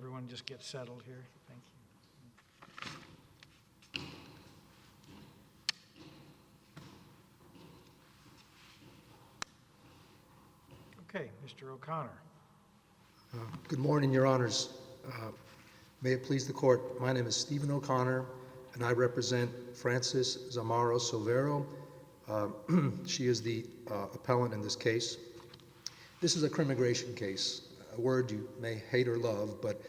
Everyone just get settled here. Thank you. Okay, Mr. O'Connor. Good morning, Your Honors. May it please the Court, my name is Stephen O'Connor, and I represent Frances Zamaro-Silvero. She is the appellant in this case. This is a crimmigration case, a word you may hate or love, but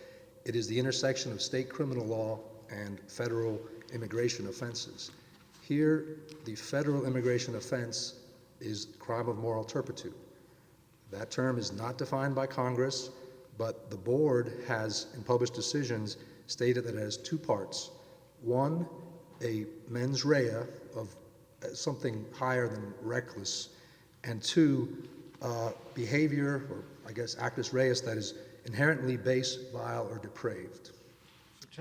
it is the intersection of state criminal law and federal immigration offenses. Here, the federal immigration offense is crime of moral turpitude. That term is not defined by Congress, but the board has, in published decisions, stated that it has two parts. One, a mens rea of something higher than reckless, and two, behavior, or I guess actus reus, that is inherently base, vile, or depraved.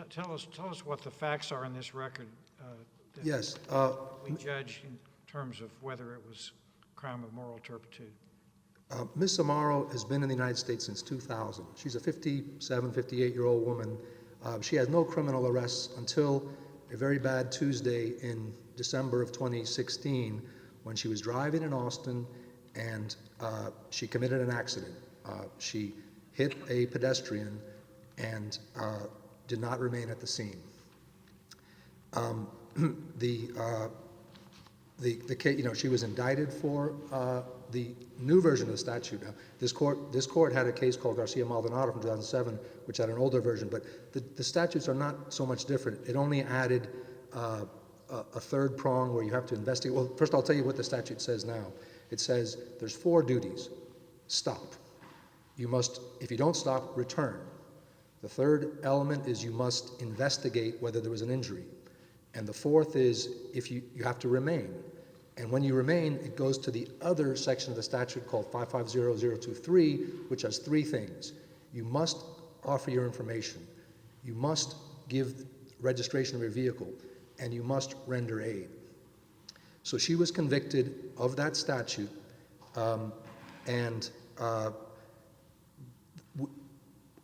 Tell us what the facts are in this record that Yes. we judge in terms of whether it was crime of moral turpitude. Ms. Zamaro has been in the United States since 2000. She's a 57, 58-year-old woman. She has no criminal arrests until a very bad Tuesday in December of 2016 when she was driving in Austin and she committed an accident. She hit a pedestrian and did not remain at the scene. The case, she was indicted for the new version of the statute. Now, this court had a case called Garcia-Maldonado from 2007, which had an older version, but the statutes are not so much different. It only added a third prong where you have to investigate. Well, first I'll tell you what the statute says now. It says there's 4 duties. Stop. You must, if you don't stop, return. The third element is you must investigate whether there was an injury. And the fourth is if you have to remain. And when you remain, it goes to the other section of the statute called 550023, which has 3 things. You must offer your information. You must give registration of your vehicle. And you must render aid. So she was convicted of that statute,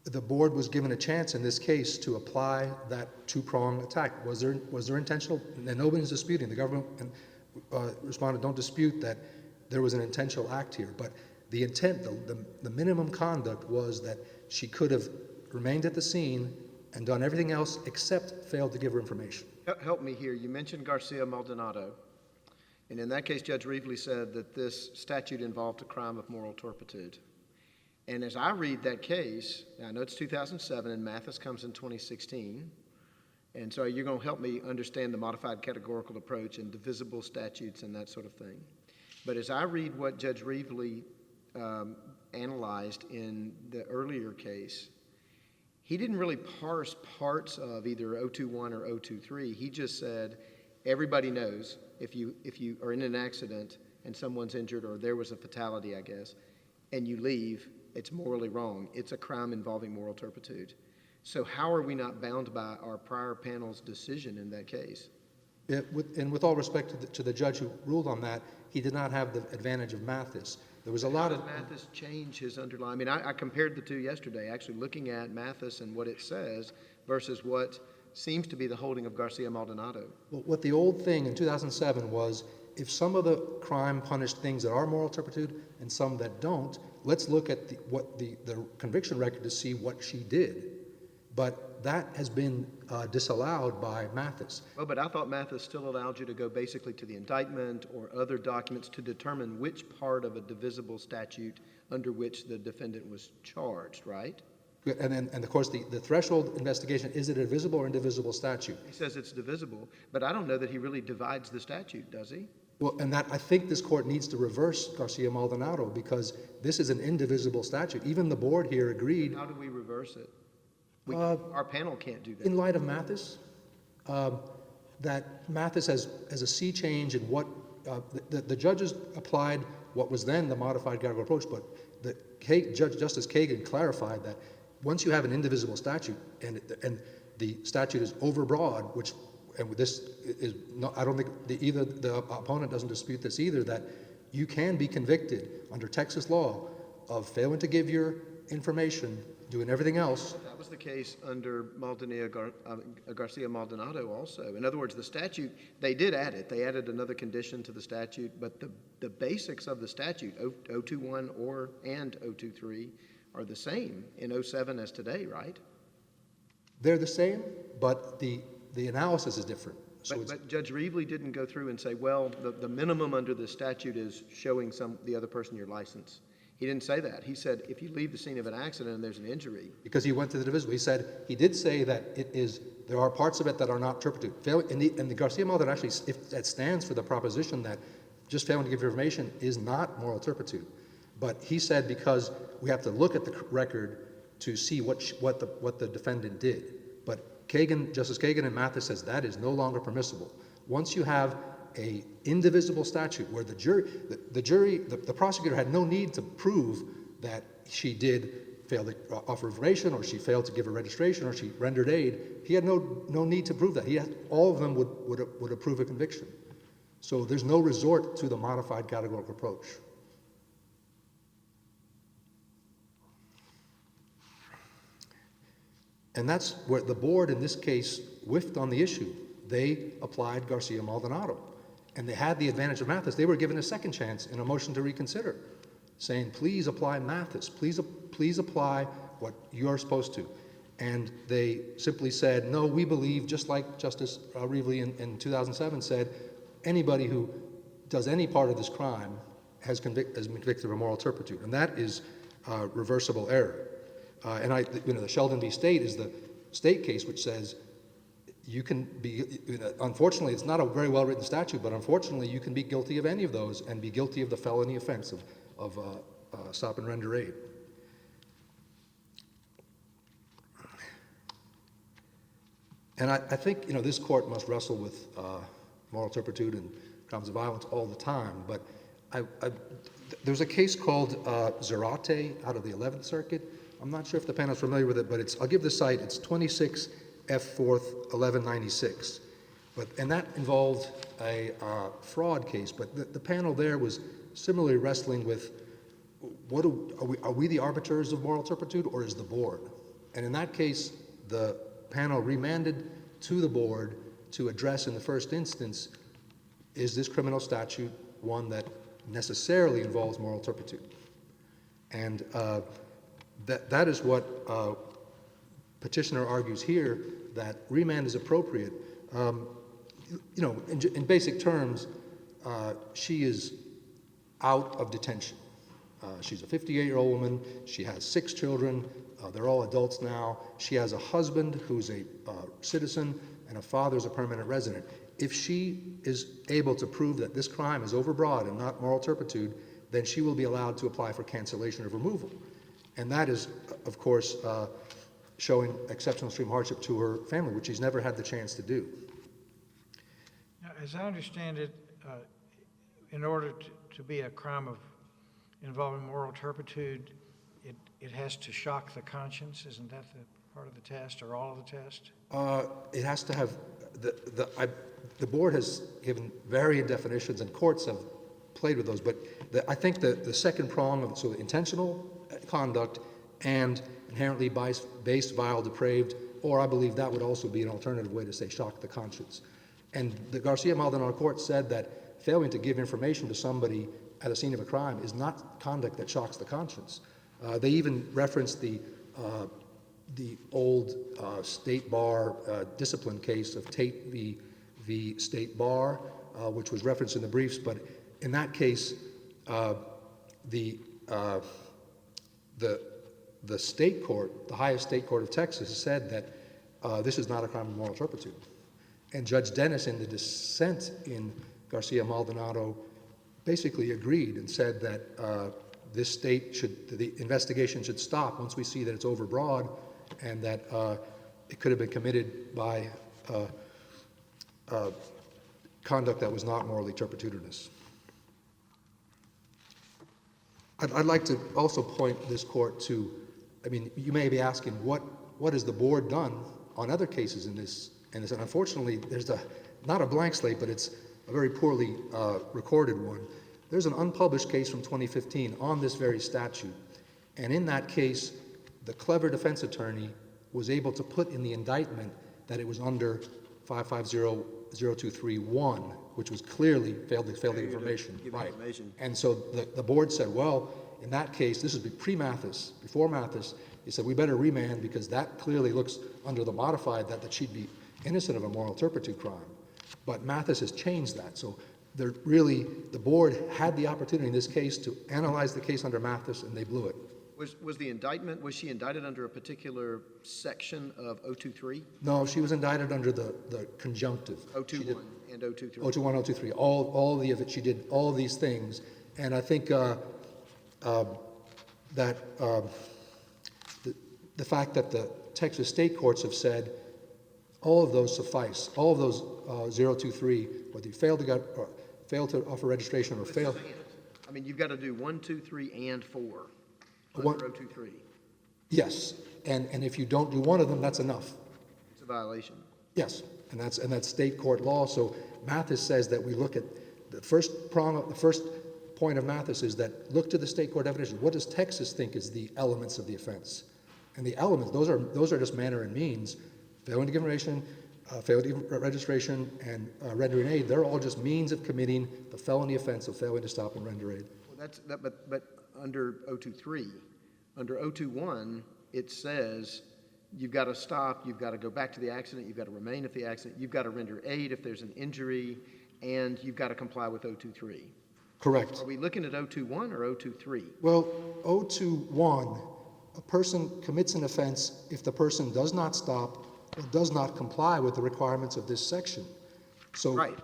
the board was given a chance in this case to apply that 2-prong attack. Was there intentional? And nobody's disputing. The government responded, don't dispute that there was an intentional act here. But the intent, the minimum conduct was that she could have remained at the scene and done everything else except failed to give her information. Help me here. You mentioned Garcia-Maldonado. And in that case, Judge Reevely said that this statute involved a crime of moral turpitude. And as I read that case, I know it's 2007 and Mathis comes in 2016, and so you're going to help me understand the modified categorical approach and divisible statutes and that sort of thing. But as I read what Judge Reevely analyzed in the earlier case, he didn't really parse parts of either 021 or 023. He just said, everybody knows if you are in an accident and someone's injured or there was a fatality, I guess, and you leave, it's morally wrong. It's a crime involving moral turpitude. So how are we not bound by our prior panel's decision in that case? Yeah, with all respect to the judge who ruled on that, he did not have the advantage of Mathis. There was a lot of... How did Mathis change his underlying... I mean, I compared the two yesterday, actually looking at Mathis and what it says versus what seems to be the holding of Garcia-Maldonado. Well, what the old thing in 2007 was, if some of the crime punished things that are moral turpitude and some that don't, let's look at the conviction record to see what she did. But that has been disallowed by Mathis. Well, but I thought Mathis still allowed you to go basically to the indictment or other documents to determine which part of a divisible statute under which the defendant was charged, right? And of course, the threshold investigation, is it a divisible or indivisible statute? He says it's divisible, but I don't know that he really divides the statute, does he? Well, and that I think this court needs to reverse Garcia-Maldonado because this is an indivisible statute. Even the board here agreed. How do we reverse it? Our panel can't do that. In light of Mathis, that Mathis has a sea change in what the judges applied what was then the modified categorical approach, but Justice Kagan clarified that once you have an indivisible statute and the statute is overbroad, which and this is not, I don't think either the opponent doesn't dispute this either, that you can be convicted under Texas law of failing to give your information doing everything else. That was the case under Garcia-Maldonado also. In other words, the statute, they did add it. They added another condition to the statute, but the basics of the statute, 021 and 023, are the same in 07 as today, right? They're the same, but the analysis is different. So But Judge Reevely didn't go through and say, well, the minimum under the statute is showing the other person your license. He didn't say that. He said if you leave the scene of an accident and there's an injury. because he went to the divisible. He did say that there are parts of it that are not turpitude. And the Garcia-Maldonado actually, that stands for the proposition that just failing to give information is not moral turpitude. But he said because we have to look at the record to see what the defendant did. But Justice Kagan and Mathis says that is no longer permissible. Once you have a indivisible statute where the prosecutor had no need to prove that she did fail to offer information, or she failed to give a registration, or she rendered aid, he had no need to prove that. All of them would approve a conviction. So there's no resort to the modified categorical approach. And that's where the board in this case whiffed on the issue. They applied Garcia-Maldonado. And they had the advantage of Mathis. They were given a second chance in a motion to reconsider, saying, please apply Mathis. Please apply what you're supposed to. And they simply said, no, we believe, just like Justice Reevely in 2007 said, anybody who does any part of this crime has been convicted of a moral turpitude. And that is reversible error. The Sheldon v. State is the state case which says you can be, unfortunately, it's not a very well-written statute, but unfortunately you can be guilty of any of those and be guilty of the felony offense of stop and render aid. And I think, this court must wrestle with moral turpitude and crimes of violence all the time, but there's a case called Zarate out of the 11th Circuit. I'm not sure if the panel is familiar with it, but I'll give the site. It's 26 F. 4th, 1196. And that involved a fraud case, but the panel there was similarly wrestling with, are we the arbiters of moral turpitude, or is the board? And in that case, the panel remanded to the board to address in the first instance, is this criminal statute one that necessarily involves moral turpitude? And that is what petitioner argues here, that remand is appropriate. In basic terms, she is out of detention. She's a 58-year-old woman. She has 6 children. They're all adults now. She has a husband who's a citizen, and a father who's a permanent resident. If she is able to prove that this crime is overbroad and not moral turpitude, then she will be allowed to apply for cancellation of removal. And that is, of course, showing exceptional extreme hardship to her family, which she's never had the chance to do. Now, as I understand it, in order to be a crime involving moral turpitude, it has to shock the conscience. Isn't that the part of the test, or all of the test? It has to have, the board has given varying definitions, and courts have played with those, but I think the second prong of so intentional conduct and inherently base, vile, depraved, or I believe that would also be an alternative way to say shock the conscience. And the Garcia-Maldonado court said that failing to give information to somebody at a scene of a crime is not conduct that shocks the conscience. They even referenced the old state bar discipline case of Tate v. State Bar, which was referenced in the briefs, but in that case, the state court, the highest state court of Texas, said that this is not a crime of moral turpitude. And Judge Dennis, in the dissent in Garcia-Maldonado, basically agreed and said that the investigation should stop once we see that it's overbroad and that it could have been committed by conduct that was not morally turpitudinous. I'd like to also point this court to, you may be asking, what has the board done on other cases in this? And unfortunately, there's not a blank slate, but it's a very poorly recorded one. There's an unpublished case from 2015 on this very statute. And in that case, the clever defense attorney was able to put in the indictment that it was under 550-0231, which was clearly failed the information. Right. And so the board said, well, in that case, this is pre-Mathis, before Mathis, he said, we better remand because that clearly looks under the modified that she'd be innocent of a moral turpitude crime. But Mathis has changed that. So the board had the opportunity in this case to analyze the case under Mathis, and they blew it. Was the indictment, was she indicted under a particular section of 023? No, she was indicted under the conjunctive. 021 and 023. 021, 023, all of she did all of these things. And I think that the fact that the Texas state courts have said all of those suffice, all of those 023, whether you fail to offer registration or fail. I mean, you've got to do 1, 2, 3, and 4 One- under 023. Yes, and if you don't do one of them, that's enough. It's a violation. Yes, and that's state court law. So Mathis says that we look at the first point of Mathis is that look to the state court definition. What does Texas think is the elements of the offense? And the elements, those are just manner and means. Failing to give information, failing to give registration, and rendering aid. They're all just means of committing the felony offense of failing to stop and render aid. Well, but under 023, under 021, it says you've got to stop, you've got to go back to the accident, you've got to remain at the accident, you've got to render aid if there's an injury, and you've got to comply with 023. Correct. Are we looking at 021 or 023? Well, 021, a person commits an offense if the person does not stop or does not comply with the requirements of this section. So Right.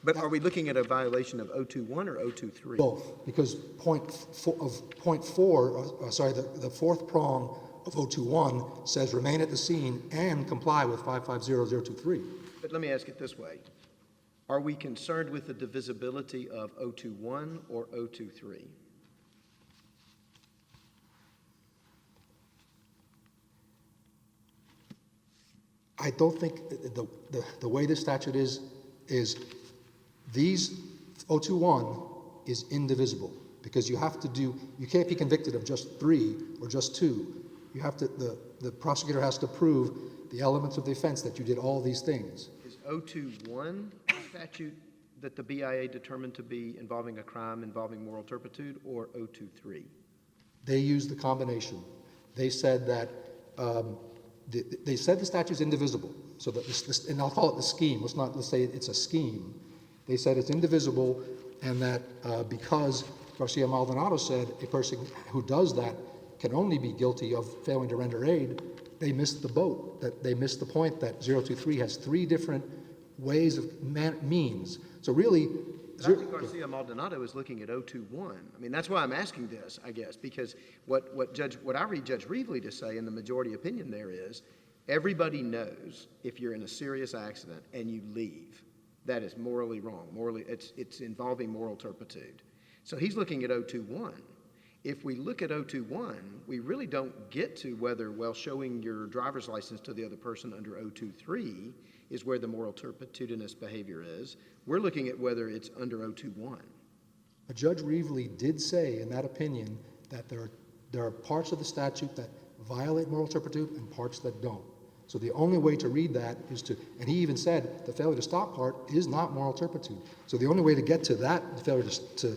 But are we looking at a violation of 021 or 023? both, because the fourth prong of 021 says remain at the scene and comply with 550-023. But let me ask it this way. Are we concerned with the divisibility of 021 or 023? I don't think the way this statute is these 021 is indivisible because you can't be convicted of just 3 or just 2. You have to, the prosecutor has to prove the elements of the offense that you did all these things. Is 021 a statute that the BIA determined to be involving a crime involving moral turpitude or 023? They used the combination. They said that they said the statute is indivisible. So that and I'll call it the scheme. Let's say it's a scheme. They said it's indivisible, and that because Garcia Maldonado said a person who does that can only be guilty of failing to render aid, they missed the boat. That they missed the point that 023 has 3 different ways of means. So really, I think Garcia Maldonado is looking at 021. I mean, that's why I'm asking this, I guess, because what I read Judge Reevely to say in the majority opinion there is, everybody knows if you're in a serious accident and you leave, that is morally wrong. Morally, it's involving moral turpitude. So he's looking at 021. If we look at 021, we really don't get to whether, well, showing your driver's license to the other person under 023 is where the moral turpitudinous behavior is. We're looking at whether it's under 021. Judge Reevely did say in that opinion that there are parts of the statute that violate moral turpitude and parts that don't. So the only way to read that is to, and he even said the failure to stop part is not moral turpitude. So the only way to get to that, the failure to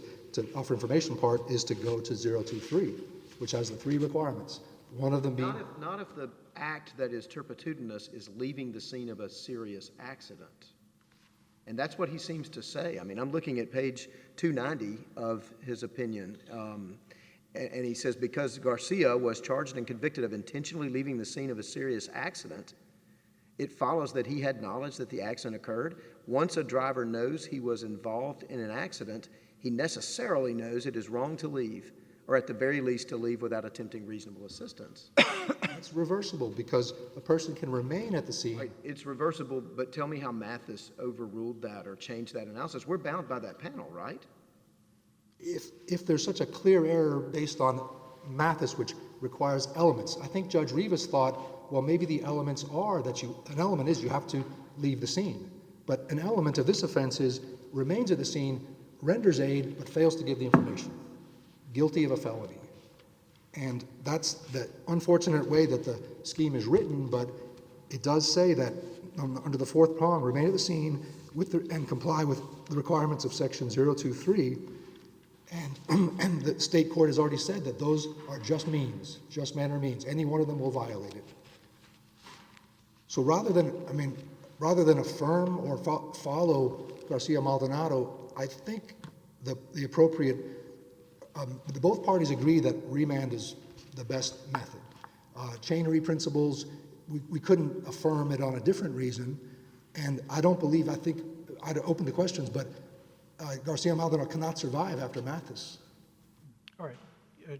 offer information part, is to go to 023, which has the 3 requirements. One of them being... Not if the act that is turpitudinous is leaving the scene of a serious accident. And that's what he seems to say. I mean, I'm looking at page 290 of his opinion, and he says, because Garcia was charged and convicted of intentionally leaving the scene of a serious accident, it follows that he had knowledge that the accident occurred. Once a driver knows he was involved in an accident, he necessarily knows it is wrong to leave, or at the very least to leave without attempting reasonable assistance. It's reversible because a person can remain at the scene. Right. It's reversible, but tell me how Mathis overruled that or changed that analysis. We're bound by that panel, right? If there's such a clear error based on Mathis, which requires elements, I think Judge Rivas thought, well, maybe the elements are that an element is you have to leave the scene. But an element of this offense is remains at the scene, renders aid, but fails to give the information. Guilty of a felony. And that's the unfortunate way that the scheme is written, but it does say that under the fourth prong, remain at the scene and comply with the requirements of section 023. And the state court has already said that those are just means, just manner means. Any one of them will violate it. So rather than affirm or follow Garcia-Maldonado, I think the appropriate, both parties agree that remand is the best method. Chainery principles, we couldn't affirm it on a different reason, and I think I'd open the questions, but Garcia-Maldonado cannot survive after Mathis. All right.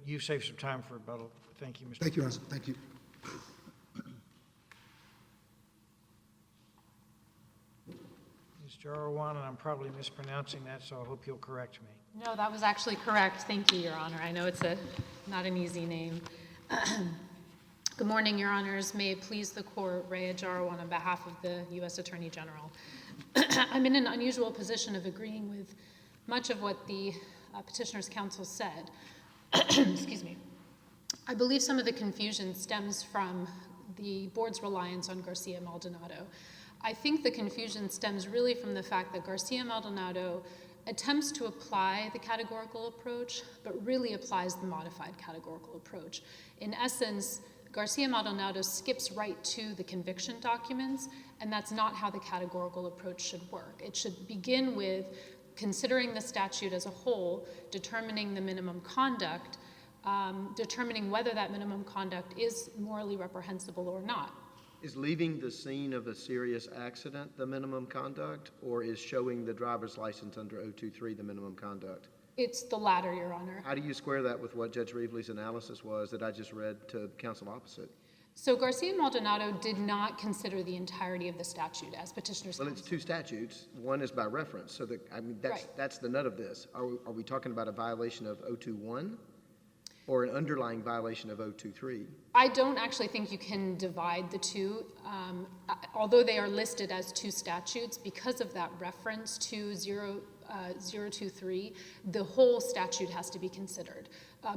You saved some time for rebuttal. Thank you, Mr. Thank you, Your Honor. Thank you. Ms. Jarawan, and I'm probably mispronouncing that, so I hope you'll correct me. No, that was actually correct. Thank you, Your Honor. I know it's not an easy name. Good morning, Your Honors. May it please the court, Raya Jarawan on behalf of the U.S. Attorney General. I'm in an unusual position of agreeing with much of what the petitioner's counsel said. Excuse me. I believe some of the confusion stems from the board's reliance on Garcia-Maldonado. I think the confusion stems really from the fact that Garcia-Maldonado attempts to apply the categorical approach, but really applies the modified categorical approach. In essence, Garcia-Maldonado skips right to the conviction documents, and that's not how the categorical approach should work. It should begin with considering the statute as a whole, determining the minimum conduct, determining whether that minimum conduct is morally reprehensible or not. Is leaving the scene of a serious accident the minimum conduct, or is showing the driver's license under 023 the minimum conduct? It's the latter, Your Honor. How do you square that with what Judge Reevely's analysis was that I just read to counsel opposite? So Garcia-Maldonado did not consider the entirety of the statute as petitioner's Well, counsel. it's two statutes. One is by reference, so that's the nut of this. Are we talking about a violation of 021 or an underlying violation of 023? I don't actually think you can divide the two. Although they are listed as two statutes, because of that reference to 023, the whole statute has to be considered.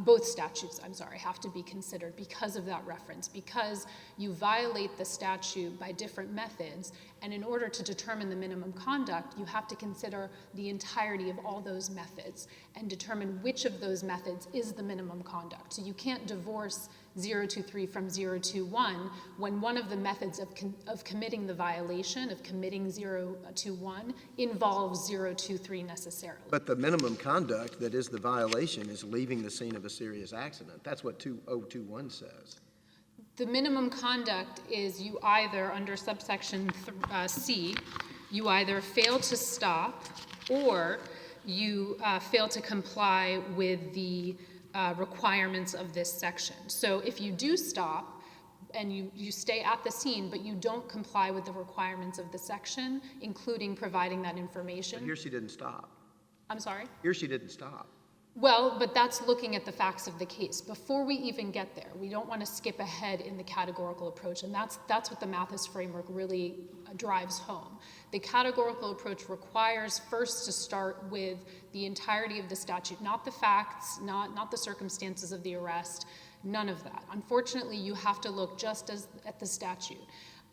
Both statutes, have to be considered because of that reference, because you violate the statute by different methods, and in order to determine the minimum conduct, you have to consider the entirety of all those methods and determine which of those methods is the minimum conduct. So you can't divorce 023 from 021 when one of the methods of committing the violation, of committing 021, involves 023 necessarily. But the minimum conduct that is the violation is leaving the scene of a serious accident. That's what 021 says. The minimum conduct is you either, under subsection C, you either fail to stop or you fail to comply with the requirements of this section. So if you do stop and you stay at the scene, but you don't comply with the requirements of the section, including providing that information. But here she didn't stop. I'm sorry? Here she didn't stop. Well, but that's looking at the facts of the case. Before we even get there, we don't want to skip ahead in the categorical approach, and that's what the Mathis framework really drives home. The categorical approach requires first to start with the entirety of the statute, not the facts, not the circumstances of the arrest, none of that. Unfortunately, you have to look just at the statute.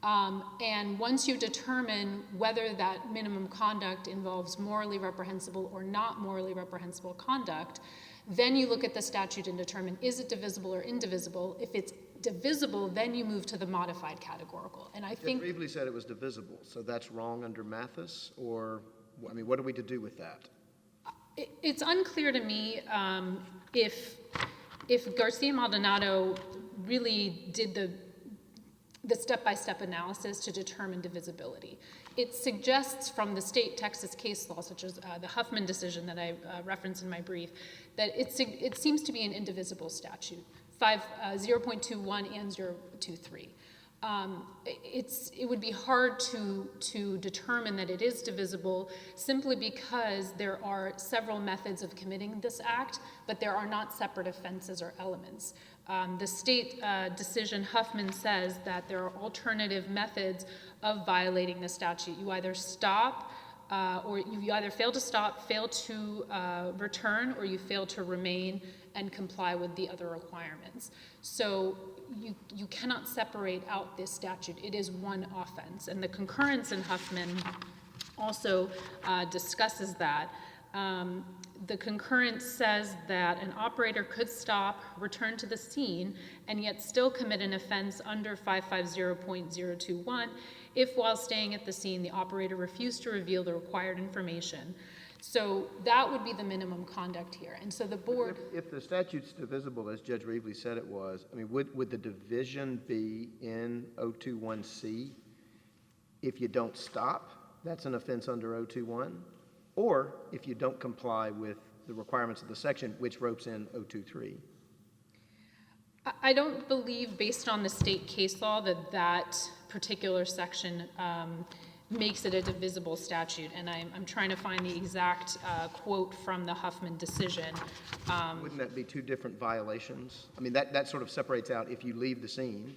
And once you determine whether that minimum conduct involves morally reprehensible or not morally reprehensible conduct, then you look at the statute and determine, is it divisible or indivisible? If it's divisible, then you move to the modified categorical. And I think— Judge Reevely said it was divisible, so that's wrong under Mathis? Or, I mean, what are we to do with that? It's unclear to me if Garcia-Maldonado really did the step-by-step analysis to determine divisibility. It suggests from the state Texas case law, such as the Huffman decision that I referenced in my brief, that it seems to be an indivisible statute, 0.21 and 0.23. It would be hard to determine that it is divisible simply because there are several methods of committing this act, but there are not separate offenses or elements. The state decision, Huffman, says that there are alternative methods of violating the statute. You either stop, or you either fail to stop, fail to return, or you fail to remain and comply with the other requirements. So you cannot separate out this statute. It is one offense. And the concurrence in Huffman also discusses that. The concurrence says that an operator could stop, return to the scene, and yet still commit an offense under 550.021 if while staying at the scene, the operator refused to reveal the required information. So that would be the minimum conduct here. And so the board... If the statute's divisible, as Judge Reevely said it was, I mean, would the division be in 021C? If you don't stop, that's an offense under 021? Or if you don't comply with the requirements of the section, which ropes in 023? I don't believe, based on the state case law, that that particular section makes it a divisible statute. And I'm trying to find the exact quote from the Huffman decision. Wouldn't that be two different violations? I mean, that sort of separates out if you leave the scene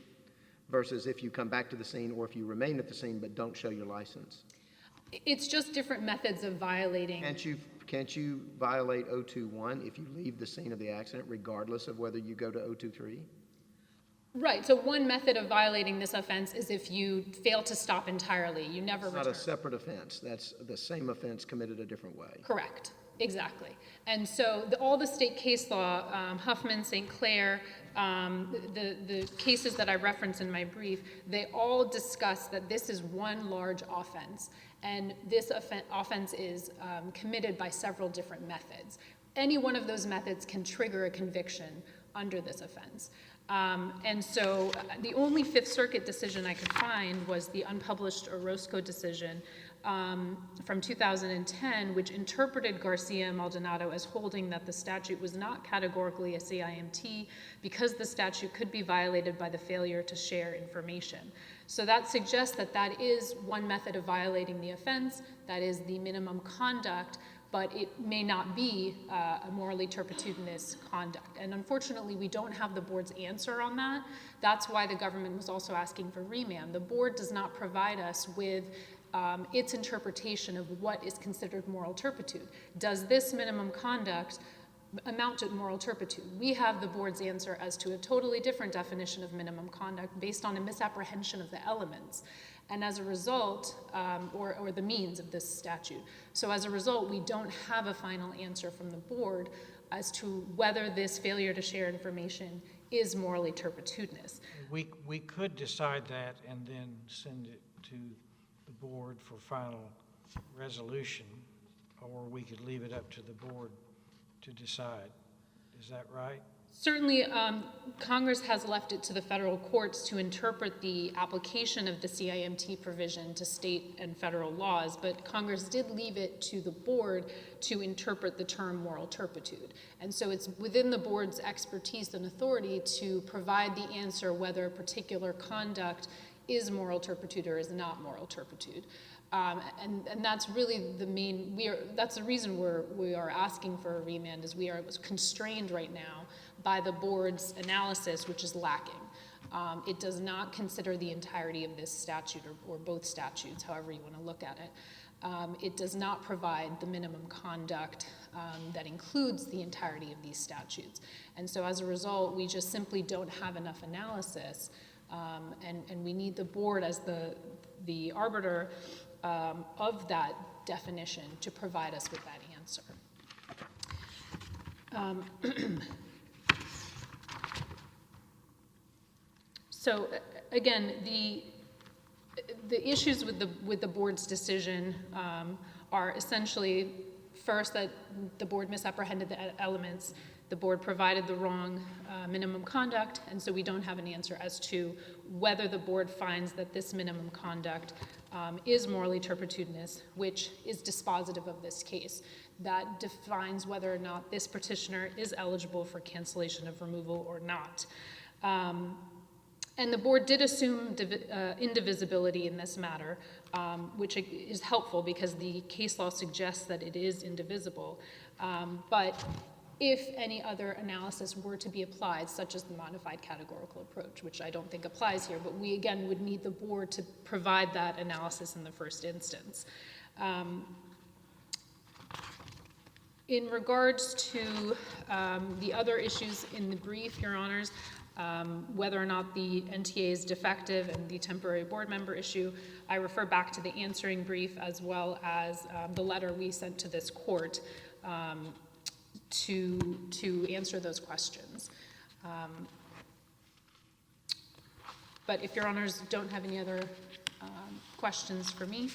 versus if you come back to the scene or if you remain at the scene but don't show your license. It's just different methods of violating. Can't you violate 021 if you leave the scene of the accident, regardless of whether you go to 023? Right. So one method of violating this offense is if you fail to stop entirely. You never return. It's not a separate offense. That's the same offense committed a different way. Correct. Exactly. And so all the state case law, Huffman, St. Clair, the cases that I reference in my brief, they all discuss that this is one large offense. And this offense is committed by several different methods. Any one of those methods can trigger a conviction under this offense. And so the only Fifth Circuit decision I could find was the unpublished Orozco decision from 2010, which interpreted Garcia-Maldonado as holding that the statute was not categorically a CIMT because the statute could be violated by the failure to share information. So that suggests that that is one method of violating the offense, that is the minimum conduct, but it may not be a morally turpitudinous conduct. And unfortunately, we don't have the board's answer on that. That's why the government was also asking for remand. The board does not provide us with its interpretation of what is considered moral turpitude. Does this minimum conduct amount to moral turpitude? We have the board's answer as to a totally different definition of minimum conduct based on a misapprehension of the elements. And as a result, or the means of this statute. So as a result, we don't have a final answer from the board as to whether this failure to share information is morally turpitudinous. We could decide that and then send it to the board for final resolution, or we could leave it up to the board to decide. Is that right? Certainly, Congress has left it to the federal courts to interpret the application of the CIMT provision to state and federal laws, but Congress did leave it to the board to interpret the term moral turpitude. And so it's within the board's expertise and authority to provide the answer whether a particular conduct is moral turpitude or is not moral turpitude. And that's really the main, that's the reason we are asking for a remand, is we are constrained right now by the board's analysis, which is lacking. It does not consider the entirety of this statute or both statutes, however you want to look at it. It does not provide the minimum conduct that includes the entirety of these statutes. And so as a result, we just simply don't have enough analysis, and we need the board as the arbiter of that definition to provide us with that answer. So again, the issues with the board's decision are essentially, first, that the board misapprehended the elements. The board provided the wrong minimum conduct, and so we don't have an answer as to whether the board finds that this minimum conduct is morally turpitudinous, which is dispositive of this case. That defines whether or not this petitioner is eligible for cancellation of removal or not. And the board did assume indivisibility in this matter, which is helpful because the case law suggests that it is indivisible. But if any other analysis were to be applied, such as the modified categorical approach, which I don't think applies here, but we again would need the board to provide that analysis in the first instance. In regards to the other issues in the brief, Your Honors, whether or not the NTA is defective and the temporary board member issue, I refer back to the answering brief as well as the letter we sent to this court to answer those questions. But if Your Honors don't have any other questions for me,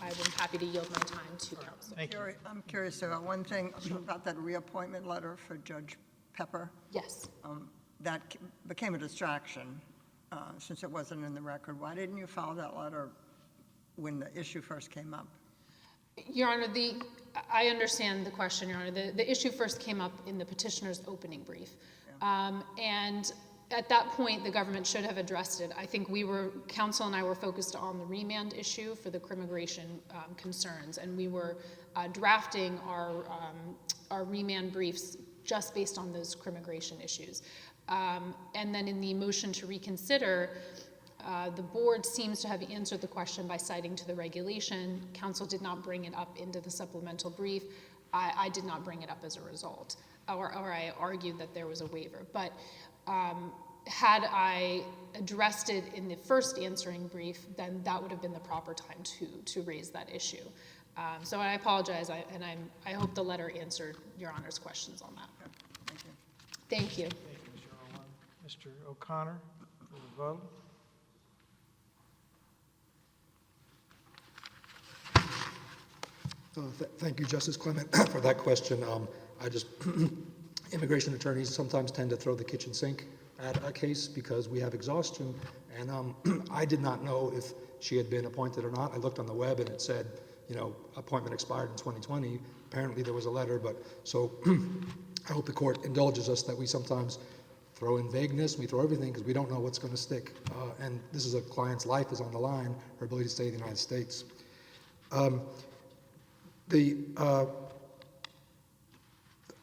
I'm happy to yield my time to counsel. Thank you. I'm curious about one thing about that reappointment letter for Judge Pepper. Yes. That became a distraction since it wasn't in the record. Why didn't you file that letter when the issue first came up? Your Honor, I understand the question, Your Honor. The issue first came up in the petitioner's opening brief. And at that point, the government should have addressed it. I think counsel and I were focused on the remand issue for the crimmigration concerns, and we were drafting our remand briefs just based on those crimmigration issues. And then in the motion to reconsider, the board seems to have answered the question by citing to the regulation. Counsel did not bring it up into the supplemental brief. I did not bring it up as a result, or I argued that there was a waiver. But had I addressed it in the first answering brief, then that would have been the proper time to raise that issue. So I apologize, and I hope the letter answered Your Honor's questions on that. Thank you. Thank you. Thank you, Mr. Irwin. Mr. O'Connor for the vote. Thank you, Justice Clement, for that question. Immigration attorneys sometimes tend to throw the kitchen sink at a case because we have exhaustion, and I did not know if she had been appointed or not. I looked on the web and it said, appointment expired in 2020. Apparently there was a letter, so I hope the court indulges us that we sometimes throw in vagueness, we throw everything because we don't know what's going to stick. And this is a client's life is on the line, her ability to stay in the United States.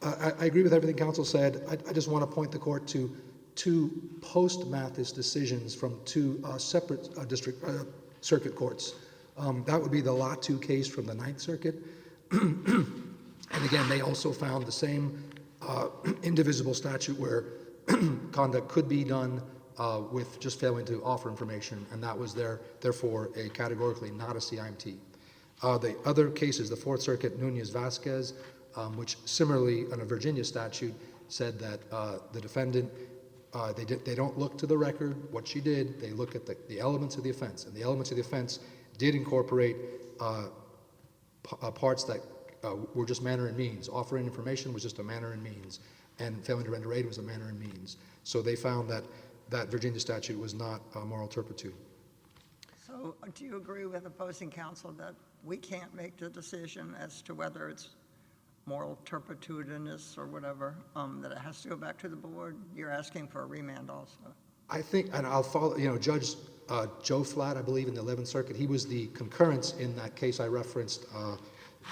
I agree with everything counsel said. I just want to point the court to two post-Mathis decisions from two separate circuit courts. That would be the Latu case from the Ninth Circuit. And again, they also found the same indivisible statute where conduct could be done with just failing to offer information, and that was therefore categorically not a CIMT. The other case is the Fourth Circuit, Nunez-Vasquez, which similarly on a Virginia statute said that the defendant, they don't look to the record, what she did, they look at the elements of the offense, and the elements of the offense did incorporate parts that were just manner and means. Offering information was just a manner and means, and failing to render aid was a manner and means. So they found that that Virginia statute was not moral turpitude. So do you agree with opposing counsel that we can't make the decision as to whether it's moral turpitudinous or whatever, that it has to go back to the board? You're asking for a remand also. I think, and I'll follow, Judge Joe Flatt, I believe, in the 11th Circuit, he was the concurrence in that case I referenced,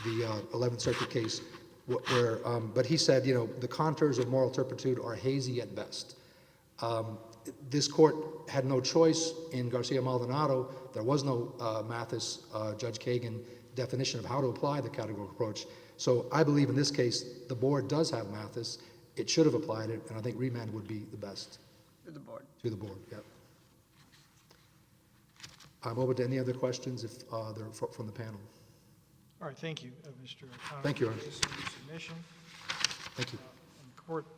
the 11th Circuit case, where, but he said, the contours of moral turpitude are hazy at best. This court had no choice in Garcia-Maldonado. There was no Mathis, Judge Kagan definition of how to apply the categorical approach. So I believe in this case, the board does have Mathis. It should have applied it, and I think remand would be the best. To the board. To the board, yep. I'm open to any other questions if they're from the panel. All right, thank you, Mr. O'Connor. Thank you, Your Honor. For this submission. Thank you. Court